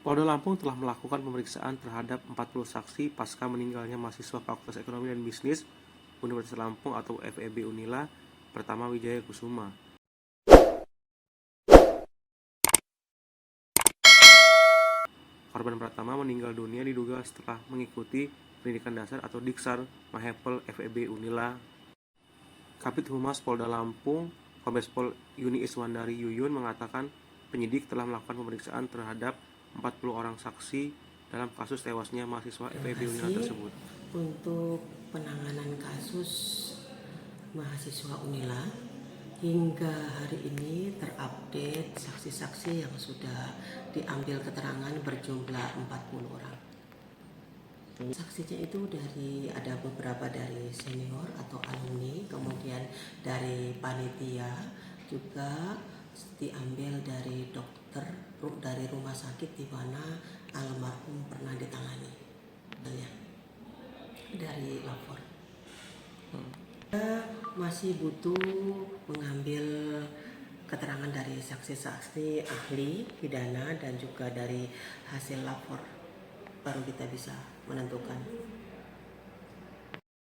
Polda Lampung telah melakukan pemeriksaan terhadap 40 saksi pasca meninggalnya mahasiswa Fakultas Ekonomi dan Bisnis Universitas Lampung atau FEB Unila Pertama Wijaya Kusuma. Korban pertama meninggal dunia diduga setelah mengikuti pendidikan dasar atau Diksar Mahepel FEB Unila. Kabid Humas Polda Lampung, Kombes Pol Yuni Iswandari Yuyun mengatakan penyidik telah melakukan pemeriksaan terhadap 40 orang saksi dalam kasus tewasnya mahasiswa FEB Unila tersebut. Untuk penanganan kasus mahasiswa Unila, hingga hari ini terupdate saksi-saksi yang sudah diambil keterangan berjumlah 40 orang. Saksinya itu ada beberapa dari senior atau alumni, kemudian dari panitia, juga diambil dari dokter dari rumah sakit di mana almarhum pernah ditangani. Dari lapor. Kita masih butuh mengambil keterangan dari saksi-saksi ahli pidana dan juga dari hasil lapor, baru kita bisa menentukan